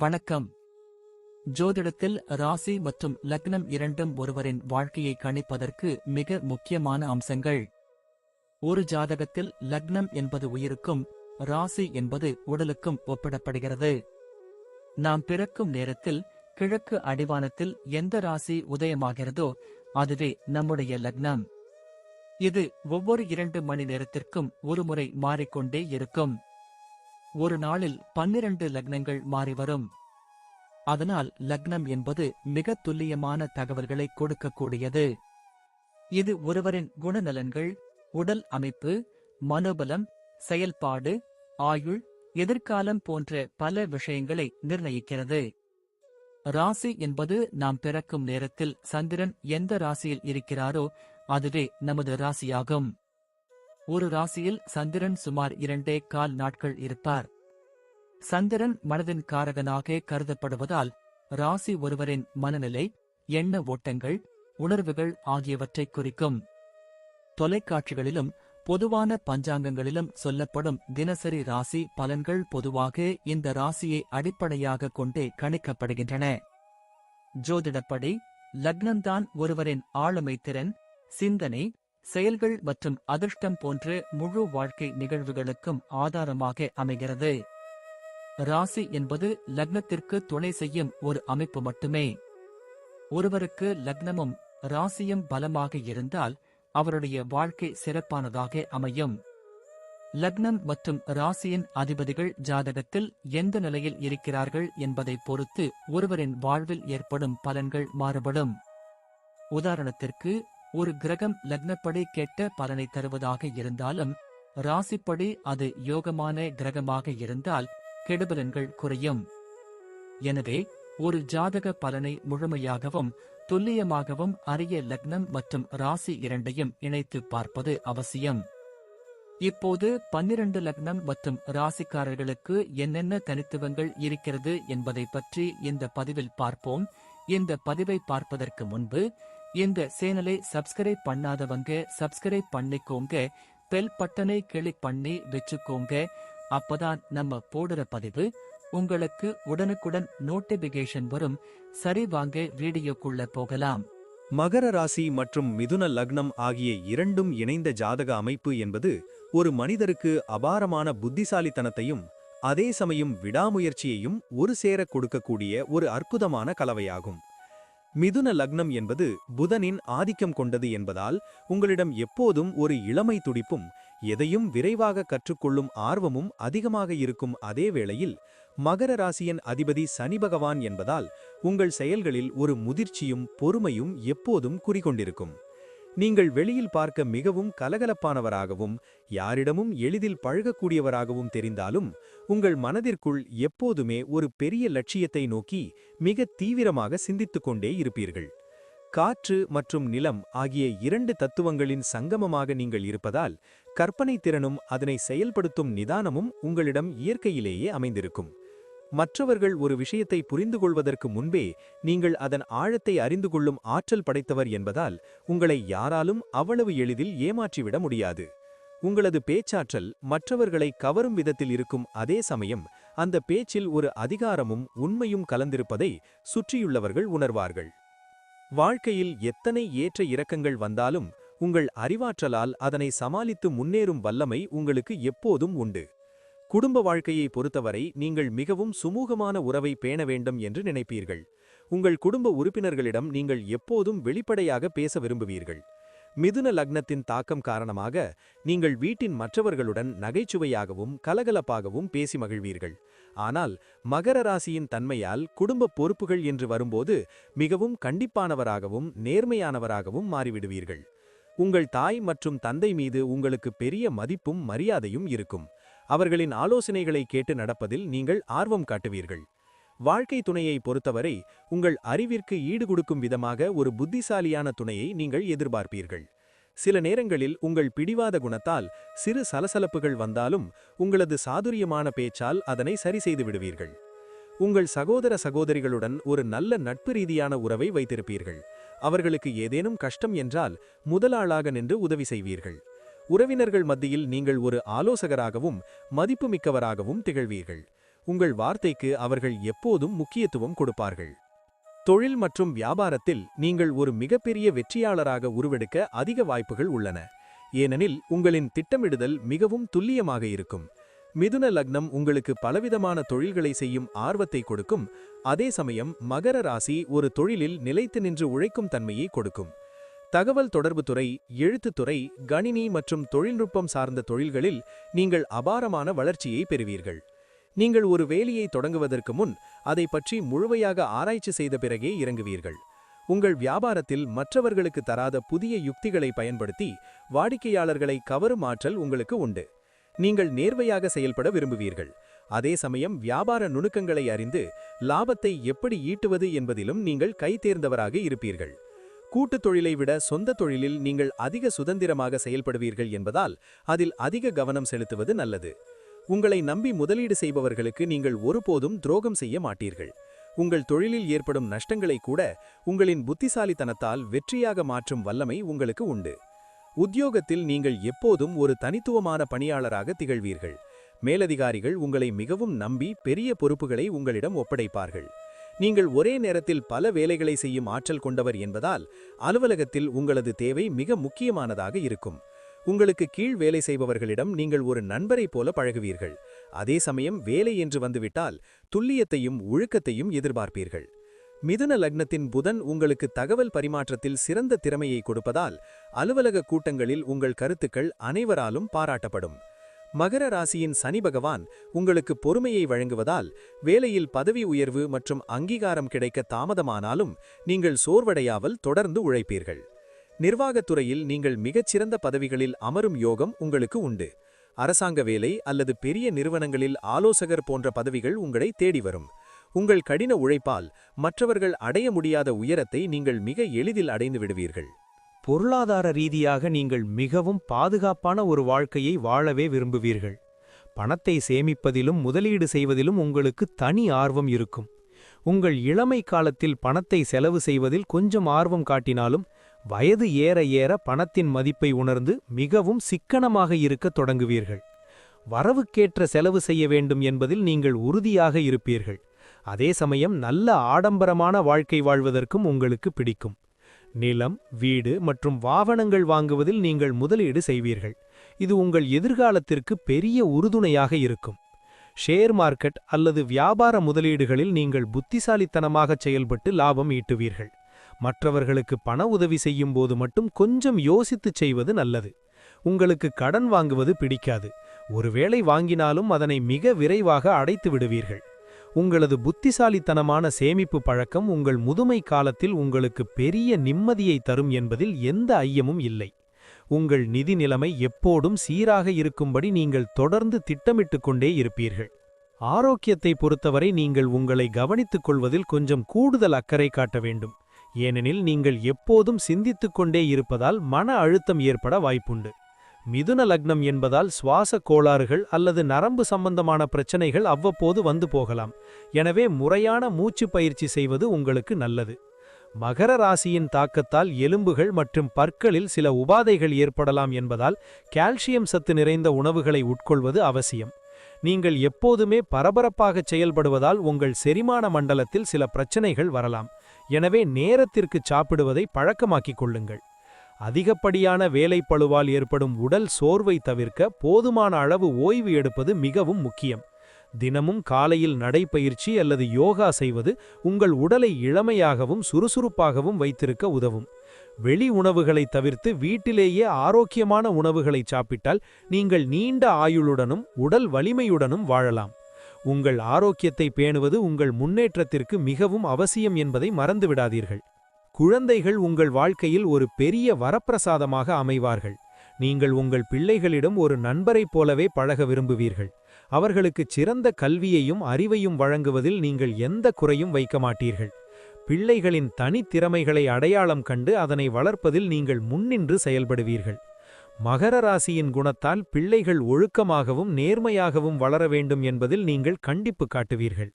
வணக்கம். ஜோதிடத்தில் ராசி மற்றும் லக்னம் இரண்டும் ஒருவரின் வாழ்க்கையை கணிப்பதற்கு மிக முக்கியமான அம்சங்கள். ஒரு ஜாதகத்தில் லக்னம் என்பது உயிருக்கும், ராசி என்பது உடலுக்கும் ஒப்பிடப்படுகிறது. நாம் பிறக்கும் நேரத்தில் கிழக்கு அடிவானத்தில் எந்த ராசி உதயமாகிறதோ அதுவே நம்முடைய லக்னம். இது ஒவ்வொரு 2 மணி நேரத்திற்கும் ஒருமுறை மாறிக்கொண்டே இருக்கும். ஒரு நாளில் 12 லக்னங்கள் மாறிவரும். அதனால் லக்னம் என்பது மிக துல்லியமான தகவல்களை கொடுக்கக்கூடியது. இது ஒருவரின் குணநலன்கள், உடல் அமைப்பு, மனோபலம், செயல்பாடு, ஆயுள், எதிர்காலம் போன்ற பல விஷயங்களை நிர்ணயிக்கிறது. ராசி என்பது நாம் பிறக்கும் நேரத்தில் சந்திரன் எந்த ராசியில் இருக்கிறாரோ அதுவே நமது ராசியாகும். ஒரு ராசியில் சந்திரன் சுமார் 2.25 நாட்கள் இருப்பார். சந்திரன் மனதின் காரகனாக கருதப்படுவதால் ராசி ஒருவரின் மனநிலை, எண்ண ஓட்டங்கள், உணர்வுகள் ஆகியவற்றை குறிக்கும். தொலைக்காட்சிகளிலும் பொதுவான பஞ்சாங்கங்களிலும் சொல்லப்படும் தினசரி ராசி பலன்கள் பொதுவாக இந்த ராசியை அடிப்படையாக கொண்டே கணிக்கப்படுகின்றன. ஜோதிடப்படி லக்னம்தான் ஒருவரின் ஆளுமை திறன், சிந்தனை, செயல்கள் மற்றும் அதிர்ஷ்டம் போன்ற முழு வாழ்க்கை நிகழ்வுகளுக்கும் ஆதாரமாக அமைகிறது. ராசி என்பது லக்னத்திற்கு துணை செய்யும் ஒரு அமைப்பு மட்டுமே. ஒருவருக்கு லக்னமும் ராசியும் பலமாக இருந்தால் அவருடைய வாழ்க்கை சிறப்பானதாக அமையும். லக்னம் மற்றும் ராசியின் அதிபதிகள் ஜாதகத்தில் எந்த நிலையில் இருக்கிறார்கள் என்பதை பொறுத்து ஒருவரின் வாழ்வில் ஏற்படும் பலன்கள் மாறுபடும். உதாரணத்திற்கு, ஒரு கிரகம் லக்னப்படி கெட்ட பலனை தருவதாக இருந்தாலும் ராசிப்படி அது யோகமான கிரகமாக இருந்தால் கெடுபலன்கள் குறையும். எனவே ஒரு ஜாதக பலனை முழுமையாகவும் துல்லியமாகவும் அறிய லக்னம் மற்றும் ராசி இரண்டையும் இணைத்து பார்ப்பது அவசியம். இப்போது 12 லக்னம் மற்றும் ராசிக்காரர்களுக்கு என்னென்ன தனித்துவங்கள் இருக்கிறது என்பதை பற்றி இந்த பதிவில் பார்ப்போம். இந்த பதிவை பார்ப்பதற்கு முன்பு இந்த சேனலை சப்ஸ்கிரைப் பண்ணாதவங்க சப்ஸ்கிரைப் பண்ணிக்கோங்க, பெல் பட்டனை கிளிக் பண்ணி வச்சுக்கோங்க. அப்பதான் நம்ம போடுற பதிவு உங்களுக்கு உடனுக்குடன் நோட்டிபிகேஷன் வரும். சரி, வாங்க வீடியோக்குள்ள போகலாம். மகர ராசி மற்றும் மிதுன லக்னம் ஆகிய இரண்டும் இணைந்த ஜாதக அமைப்பு என்பது ஒரு மனிதருக்கு அபாரமான புத்திசாலித்தனத்தையும் அதே சமயம் விடாமுயற்சியையும் ஒரு சேர கொடுக்கக்கூடிய ஒரு அற்புதமான கலவையாகும். மிதுன லக்னம் என்பது புதனின் ஆதிக்கம் கொண்டது என்பதால் உங்களிடம் எப்போதும் ஒரு இளமை துடிப்பும் எதையும் விரைவாக கற்றுக்கொள்ளும் ஆர்வமும் அதிகமாக இருக்கும். அதே வேளையில் மகர ராசியின் அதிபதி சனி பகவான் என்பதால் உங்கள் செயல்களில் ஒரு முதிர்ச்சியும் பொறுமையும் எப்போதும் குறிகொண்டிருக்கும். நீங்கள் வெளியில் பார்க்க மிகவும் கலகலப்பானவராகவும் யாரிடமும் எளிதில் பழகக்கூடியவராகவும் தெரிந்தாலும் உங்கள் மனதிற்குள் எப்போதுமே ஒரு பெரிய லட்சியத்தை நோக்கி மிக தீவிரமாக சிந்தித்துக் கொண்டே இருப்பீர்கள். காற்று மற்றும் நிலம் ஆகிய 2 தத்துவங்களின் சங்கமமாக நீங்கள் இருப்பதால் கற்பனை திறனும் அதனை செயல்படுத்தும் நிதானமும் உங்களிடம் இயற்கையிலேயே அமைந்திருக்கும். மற்றவர்கள் ஒரு விஷயத்தை புரிந்து கொள்வதற்கு முன்பே நீங்கள் அதன் ஆழத்தை அறிந்து கொள்ளும் ஆற்றல் படைத்தவர் என்பதால் உங்களை யாராலும் அவ்வளவு எளிதில் ஏமாற்றிவிட முடியாது. உங்களது பேச்சாற்றல் மற்றவர்களை கவரும் விதத்தில் இருக்கும். அதே சமயம் அந்த பேச்சில் ஒரு அதிகாரமும் உண்மையும் கலந்திருப்பதை சுற்றியுள்ளவர்கள் உணர்வார்கள். வாழ்க்கையில் எத்தனை ஏற்ற இறக்கங்கள் வந்தாலும் உங்கள் அறிவாற்றலால் அதனை சமாளித்து முன்னேறும் வல்லமை உங்களுக்கு எப்போதும் உண்டு. குடும்ப வாழ்க்கையை பொறுத்தவரை நீங்கள் மிகவும் சுமூகமான உறவை பேண வேண்டும் என்று நினைப்பீர்கள். உங்கள் குடும்ப உறுப்பினர்களிடம் நீங்கள் எப்போதும் வெளிப்படையாக பேச விரும்புவீர்கள். மிதுன லக்னத்தின் தாக்கம் காரணமாக நீங்கள் வீட்டின் மற்றவர்களுடன் நகைச்சுவையாகவும் கலகலப்பாகவும் பேசி மகிழ்வீர்கள். ஆனால் மகர ராசியின் தன்மையால் குடும்ப பொறுப்புகள் என்று வரும்போது மிகவும் கண்டிப்பானவராகவும் நேர்மையானவராகவும் மாறிவிடுவீர்கள். உங்கள் தாய் மற்றும் தந்தை மீது உங்களுக்கு பெரிய மதிப்பும் மரியாதையும் இருக்கும். அவர்களின் ஆலோசனைகளை கேட்டு நடப்பதில் நீங்கள் ஆர்வம் காட்டுவீர்கள். வாழ்க்கை துணையை பொறுத்தவரை உங்கள் அறிவிற்கு ஈடுகொடுக்கும் விதமாக ஒரு புத்திசாலியான துணையை நீங்கள் எதிர்பார்ப்பீர்கள். சில நேரங்களில் உங்கள் பிடிவாத குணத்தால் சிறு சலசலப்புகள் வந்தாலும் உங்களது சாதுரியமான பேச்சால் அதனை சரி செய்து விடுவீர்கள். உங்கள் சகோதர சகோதரிகளுடன் ஒரு நல்ல நட்பு ரீதியான உறவை வைத்திருப்பீர்கள். அவர்களுக்கு ஏதேனும் கஷ்டம் என்றால் முதலாளாக நின்று உதவி செய்வீர்கள். உறவினர்கள் மத்தியில் நீங்கள் ஒரு ஆலோசகராகவும் மதிப்புமிக்கவராகவும் திகழ்வீர்கள். உங்கள் வார்த்தைக்கு அவர்கள் எப்போதும் முக்கியத்துவம் கொடுப்பார்கள். தொழில் மற்றும் வியாபாரத்தில் நீங்கள் ஒரு மிகப்பெரிய வெற்றியாளராக உருவெடுக்க அதிக வாய்ப்புகள் உள்ளன. ஏனெனில் உங்களின் திட்டமிடுதல் மிகவும் துல்லியமாக இருக்கும். மிதுன லக்னம் உங்களுக்கு பலவிதமான தொழில்களை செய்யும் ஆர்வத்தை கொடுக்கும். அதே சமயம் மகர ராசி ஒரு தொழிலில் நிலைத்து நின்று உழைக்கும் தன்மையை கொடுக்கும். தகவல் தொடர்புத்துறை, எழுத்துத்துறை, கணினி மற்றும் தொழில்நுட்பம் சார்ந்த தொழில்களில் நீங்கள் அபாரமான வளர்ச்சியை பெறுவீர்கள். நீங்கள் ஒரு வேலையை தொடங்குவதற்கு முன் அதை பற்றி முழுமையாக ஆராய்ச்சி செய்த பிறகே இறங்குவீர்கள். உங்கள் வியாபாரத்தில் மற்றவர்களுக்கு தராத புதிய யுக்திகளை பயன்படுத்தி வாடிக்கையாளர்களை கவரும் ஆற்றல் உங்களுக்கு உண்டு. நீங்கள் நேர்மையாக செயல்பட விரும்புவீர்கள். அதே சமயம் வியாபார நுணுக்கங்களை அறிந்து லாபத்தை எப்படி ஈட்டுவது என்பதிலும் நீங்கள் கைதேர்ந்தவராக இருப்பீர்கள். கூட்டுத் தொழிலை விட சொந்த தொழிலில் நீங்கள் அதிக சுதந்திரமாக செயல்படுவீர்கள் என்பதால் அதில் அதிக கவனம் செலுத்துவது நல்லது. உங்களை நம்பி முதலீடு செய்பவர்களுக்கு நீங்கள் ஒருபோதும் துரோகம் செய்ய மாட்டீர்கள். உங்கள் தொழிலில் ஏற்படும் நஷ்டங்களை கூட உங்களின் புத்திசாலித்தனத்தால் வெற்றியாக மாற்றும் வல்லமை உங்களுக்கு உண்டு. உத்தியோகத்தில் நீங்கள் எப்போதும் ஒரு தனித்துவமான பணியாளராக திகழ்வீர்கள். மேலதிகாரிகள் உங்களை மிகவும் நம்பி பெரிய பொறுப்புகளை உங்களிடம் ஒப்படைப்பார்கள். நீங்கள் ஒரே நேரத்தில் பல வேலைகளை செய்யும் ஆற்றல் கொண்டவர் என்பதால் அலுவலகத்தில் உங்களது தேவை மிக முக்கியமானதாக இருக்கும். உங்களுக்கு கீழ் வேலை செய்பவர்களிடம் நீங்கள் ஒரு நண்பரைப் போல பழகுவீர்கள். அதே சமயம் வேலை என்று வந்துவிட்டால் துல்லியத்தையும் ஒழுக்கத்தையும் எதிர்பார்ப்பீர்கள். மிதுன லக்னத்தின் புதன் உங்களுக்கு தகவல் பரிமாற்றத்தில் சிறந்த திறமையை கொடுப்பதால் அலுவலக கூட்டங்களில் உங்கள் கருத்துக்கள் அனைவராலும் பாராட்டப்படும். மகர ராசியின் சனி பகவான் உங்களுக்கு பொறுமையை வழங்குவதால் வேலையில் பதவி உயர்வு மற்றும் அங்கீகாரம் கிடைக்க தாமதமானாலும் நீங்கள் சோர்வடையாமல் தொடர்ந்து உழைப்பீர்கள். நிர்வாகத்துறையில் நீங்கள் மிகச்சிறந்த பதவிகளில் அமரும் யோகம் உங்களுக்கு உண்டு. அரசாங்க வேலை அல்லது பெரிய நிறுவனங்களில் ஆலோசகர் போன்ற பதவிகள் உங்களை தேடி வரும். உங்கள் கடின உழைப்பால் மற்றவர்கள் அடைய முடியாத உயரத்தை நீங்கள் மிக எளிதில் அடைந்து விடுவீர்கள். பொருளாதார ரீதியாக நீங்கள் மிகவும் பாதுகாப்பான ஒரு வாழ்க்கையை வாழவே விரும்புவீர்கள். பணத்தை சேமிப்பதிலும் முதலீடு செய்வதிலும் உங்களுக்கு தனி ஆர்வம் இருக்கும். உங்கள் இளமை காலத்தில் பணத்தை செலவு செய்வதில் கொஞ்சம் ஆர்வம் காட்டினாலும் வயது ஏற ஏற பணத்தின் மதிப்பை உணர்ந்து மிகவும் சிக்கனமாக இருக்கத் தொடங்குவீர்கள். வரவுக்கேற்ற செலவு செய்ய வேண்டும் என்பதில் நீங்கள் உறுதியாக இருப்பீர்கள். அதே சமயம் நல்ல ஆடம்பரமான வாழ்க்கை வாழ்வதற்கும் உங்களுக்கு பிடிக்கும். நிலம், வீடு மற்றும் வாகனங்கள் வாங்குவதில் நீங்கள் முதலீடு செய்வீர்கள். இது உங்கள் எதிர்காலத்திற்கு பெரிய உறுதுணையாக இருக்கும். ஷேர் மார்க்கெட் அல்லது வியாபார முதலீடுகளில் நீங்கள் புத்திசாலித்தனமாக செயல்பட்டு லாபம் ஈட்டுவீர்கள். மற்றவர்களுக்கு பண உதவி செய்யும் போது மட்டும் கொஞ்சம் யோசித்துச் செய்வது நல்லது. உங்களுக்கு கடன் வாங்குவது பிடிக்காது. ஒருவேளை வாங்கினாலும் அதனை மிக விரைவாக அடைத்து விடுவீர்கள். உங்களது புத்திசாலித்தனமான சேமிப்பு பழக்கம் உங்கள் முதுமை காலத்தில் உங்களுக்கு பெரிய நிம்மதியை தரும் என்பதில் எந்த ஐயமும் இல்லை. உங்கள் நிதி நிலைமை எப்போதும் சீராக இருக்கும்படி நீங்கள் தொடர்ந்து திட்டமிட்டுக் கொண்டே இருப்பீர்கள். ஆரோக்கியத்தை பொறுத்தவரை நீங்கள் உங்களை கவனித்துக் கொள்வதில் கொஞ்சம் கூடுதல் அக்கறை காட்ட வேண்டும். ஏனெனில் நீங்கள் எப்போதும் சிந்தித்துக் கொண்டே இருப்பதால் மன அழுத்தம் ஏற்பட வாய்ப்புண்டு. மிதுன லக்னம் என்பதால் சுவாச கோளாறுகள் அல்லது நரம்பு சம்பந்தமான பிரச்சனைகள் அவ்வப்போது வந்து போகலாம். எனவே முறையான மூச்சு பயிற்சி செய்வது உங்களுக்கு நல்லது. மகர ராசியின் தாக்கத்தால் எலும்புகள் மற்றும் பற்களில் சில உபாதைகள் ஏற்படலாம் என்பதால் கால்சியம் சத்து நிறைந்த உணவுகளை உட்கொள்வது அவசியம். நீங்கள் எப்போதுமே பரபரப்பாகச் செயல்படுவதால் உங்கள் செரிமான மண்டலத்தில் சில பிரச்சனைகள் வரலாம். எனவே நேரத்திற்கு சாப்பிடுவதை பழக்கமாக்கிக் கொள்ளுங்கள். அதிகப்படியான வேலைப்பளுவால் ஏற்படும் உடல் சோர்வை தவிர்க்க போதுமான அளவு ஓய்வு எடுப்பது மிகவும் முக்கியம். தினமும் காலையில் நடைப்பயிற்சி அல்லது யோகா செய்வது உங்கள் உடலை இளமையாகவும் சுறுசுறுப்பாகவும் வைத்திருக்க உதவும். வெளி உணவுகளை தவிர்த்து வீட்டிலேயே ஆரோக்கியமான உணவுகளை சாப்பிட்டால் நீங்கள் நீண்ட ஆயுளுடனும் உடல் வலிமையுடனும் வாழலாம். உங்கள் ஆரோக்கியத்தை பேணுவது உங்கள் முன்னேற்றத்திற்கு மிகவும் அவசியம் என்பதை மறந்துவிடாதீர்கள். குழந்தைகள் உங்கள் வாழ்க்கையில் ஒரு பெரிய வரப்பிரசாதமாக அமைவார்கள். நீங்கள் உங்கள் பிள்ளைகளிடம் ஒரு நண்பரைப் போலவே பழக விரும்புவீர்கள். அவர்களுக்கு சிறந்த கல்வியையும் அறிவையும் வழங்குவதில் நீங்கள் எந்த குறையும் வைக்க மாட்டீர்கள். பிள்ளைகளின் தனித்திறமைகளை அடையாளம் கண்டு அதனை வளர்ப்பதில் நீங்கள் முன்னின்று செயல்படுவீர்கள். மகர ராசியின் குணத்தால் பிள்ளைகள் ஒழுக்கமாகவும் நேர்மையாகவும் வளர வேண்டும் என்பதில் நீங்கள் கண்டிப்பு காட்டுவீர்கள்.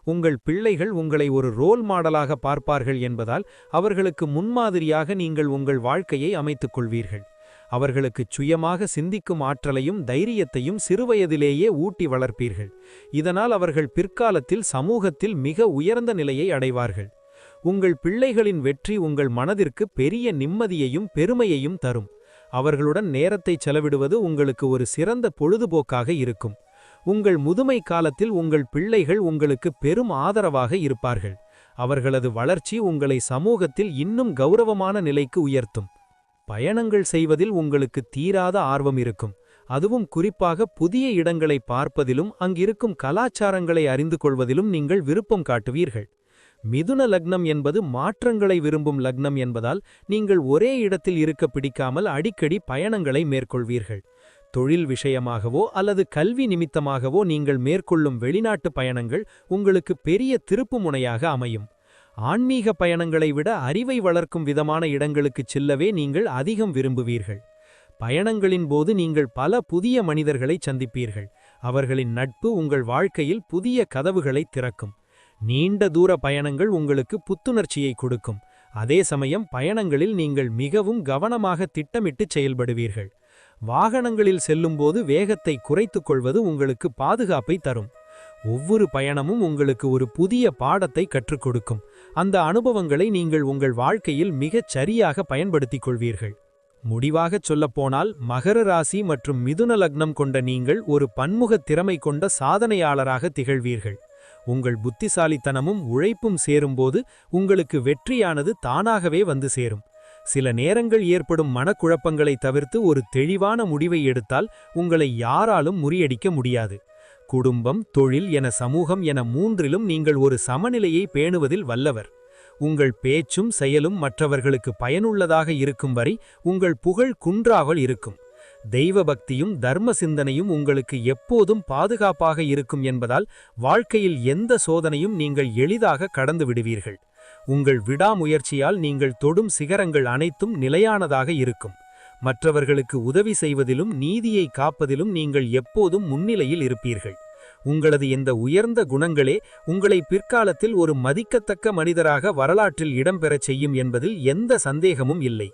உங்கள் பிள்ளைகள் உங்களை ஒரு ரோல் மாடலாக பார்ப்பார்கள் என்பதால் அவர்களுக்கு முன்மாதிரியாக நீங்கள் உங்கள் வாழ்க்கையை அமைத்துக் கொள்வீர்கள். அவர்களுக்குச் சுயமாக சிந்திக்கும் ஆற்றலையும் தைரியத்தையும் சிறுவயதிலேயே ஊட்டி வளர்ப்பீர்கள். இதனால் அவர்கள் பிற்காலத்தில் சமூகத்தில் மிக உயர்ந்த நிலையை அடைவார்கள். உங்கள் பிள்ளைகளின் வெற்றி உங்கள் மனதிற்கு பெரிய நிம்மதியையும் பெருமையையும் தரும். அவர்களுடன் நேரத்தை செலவிடுவது உங்களுக்கு ஒரு சிறந்த பொழுதுபோக்காக இருக்கும். உங்கள் முதுமை காலத்தில் உங்கள் பிள்ளைகள் உங்களுக்கு பெரும் ஆதரவாக இருப்பார்கள். அவர்களது வளர்ச்சி உங்களை சமூகத்தில் இன்னும் கௌரவமான நிலைக்கு உயர்த்தும். பயணங்கள் செய்வதில் உங்களுக்கு தீராத ஆர்வம் இருக்கும். அதுவும் குறிப்பாக புதிய இடங்களை பார்ப்பதிலும் அங்கிருக்கும் கலாச்சாரங்களை அறிந்து கொள்வதிலும் நீங்கள் விருப்பம் காட்டுவீர்கள். மிதுன லக்னம் என்பது மாற்றங்களை விரும்பும் லக்னம் என்பதால் நீங்கள் ஒரே இடத்தில் இருக்க பிடிக்காமல் அடிக்கடி பயணங்களை மேற்கொள்வீர்கள். தொழில் விஷயமாகவோ அல்லது கல்வி நிமித்தமாகவோ நீங்கள் மேற்கொள்ளும் வெளிநாட்டு பயணங்கள் உங்களுக்கு பெரிய திருப்புமுனையாக அமையும். ஆன்மீக பயணங்களை விட அறிவை வளர்க்கும் விதமான இடங்களுக்குச் செல்லவே நீங்கள் அதிகம் விரும்புவீர்கள். பயணங்களின் போது நீங்கள் பல புதிய மனிதர்களை சந்திப்பீர்கள். அவர்களின் நட்பு உங்கள் வாழ்க்கையில் புதிய கதவுகளை திறக்கும். நீண்ட தூர பயணங்கள் உங்களுக்கு புத்துணர்ச்சியை கொடுக்கும். அதே சமயம் பயணங்களில் நீங்கள் மிகவும் கவனமாக திட்டமிட்டு செயல்படுவீர்கள். வாகனங்களில் செல்லும்போது வேகத்தை குறைத்துக் கொள்வது உங்களுக்கு பாதுகாப்பை தரும். ஒவ்வொரு பயணமும் உங்களுக்கு ஒரு புதிய பாடத்தை கற்றுக் கொடுக்கும். அந்த அனுபவங்களை நீங்கள் உங்கள் வாழ்க்கையில் மிகச் சரியாக பயன்படுத்திக் கொள்வீர்கள். முடிவாகச் சொல்லப்போனால் மகர ராசி மற்றும் மிதுன லக்னம் கொண்ட நீங்கள் ஒரு பன்முக திறமை கொண்ட சாதனையாளராக திகழ்வீர்கள். உங்கள் புத்திசாலித்தனமும் உழைப்பும் சேரும்போது உங்களுக்கு வெற்றியானது தானாகவே வந்து சேரும். சில நேரங்கள் ஏற்படும் மனக்குழப்பங்களை தவிர்த்து ஒரு தெளிவான முடிவை எடுத்தால் உங்களை யாராலும் முறியடிக்க முடியாது. குடும்பம், தொழில் என சமூகம் என மூன்றிலும் நீங்கள் ஒரு சமநிலையை பேணுவதில் வல்லவர். உங்கள் பேச்சும் செயலும் மற்றவர்களுக்கு பயனுள்ளதாக இருக்கும் வரை உங்கள் புகழ் குன்றாமல் இருக்கும். தெய்வ பக்தியும் தர்ம சிந்தனையும் உங்களுக்கு எப்போதும் பாதுகாப்பாக இருக்கும் என்பதால் வாழ்க்கையில் எந்த சோதனையும் நீங்கள் எளிதாக கடந்து விடுவீர்கள். உங்கள் விடாமுயற்சியால் நீங்கள் தொடும் சிகரங்கள் அனைத்தும் நிலையானதாக இருக்கும். மற்றவர்களுக்கு உதவி செய்வதிலும் நீதியை காப்பதிலும் நீங்கள் எப்போதும் முன்னிலையில் இருப்பீர்கள். உங்களது இந்த உயர்ந்த குணங்களே உங்களை பிற்காலத்தில் ஒரு மதிக்கத்தக்க மனிதராக வரலாற்றில் இடம்பெறச் செய்யும் என்பதில் எந்த சந்தேகமும் இல்லை.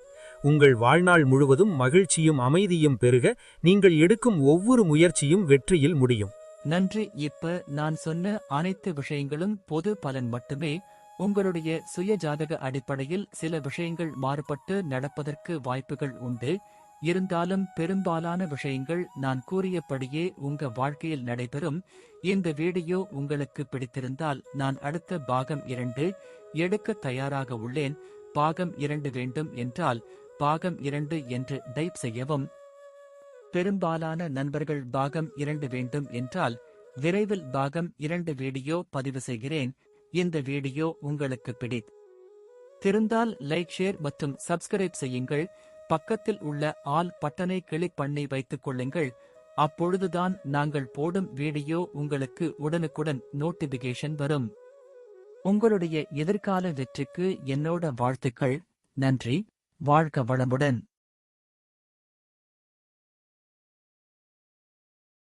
உங்கள் வாழ்நாள் முழுவதும் மகிழ்ச்சியும் அமைதியும் பெருக நீங்கள் எடுக்கும் ஒவ்வொரு முயற்சியும் வெற்றியில் முடியும். நன்றி. இப்ப நான் சொன்ன அனைத்து விஷயங்களும் பொது பலன் மட்டுமே. உங்களுடைய சுய ஜாதக அடிப்படையில் சில விஷயங்கள் மாறுபட்டு நடப்பதற்கு வாய்ப்புகள் உண்டு. இருந்தாலும் பெரும்பாலான விஷயங்கள் நான் கூறியபடியே உங்க வாழ்க்கையில் நடைபெறும். இந்த வீடியோ உங்களுக்கு பிடித்திருந்தால் நான் அடுத்த பாகம் 2 எடுக்க தயாராக உள்ளேன். பாகம் 2 வேண்டும் என்றால் பாகம் 2 என்று டைப் செய்யவும். பெரும்பாலான நண்பர்கள் பாகம் 2 வேண்டும் என்றால் விரைவில் பாகம் 2 வீடியோ பதிவு செய்கிறேன். இந்த வீடியோ உங்களுக்கு பிடித்திருந்தால் லைக், ஷேர் மற்றும் சப்ஸ்கிரைப் செய்யுங்கள். பக்கத்தில் உள்ள ஆல் பட்டனை கிளிக் பண்ணி வைத்துக் கொள்ளுங்கள். அப்பொழுதுதான் நாங்கள் போடும் வீடியோ உங்களுக்கு உடனுக்குடன் நோட்டிபிகேஷன் வரும். உங்களுடைய எதிர்கால வெற்றிக்கு என்னோட வாழ்த்துக்கள். நன்றி. வாழ்க வளமுடன்.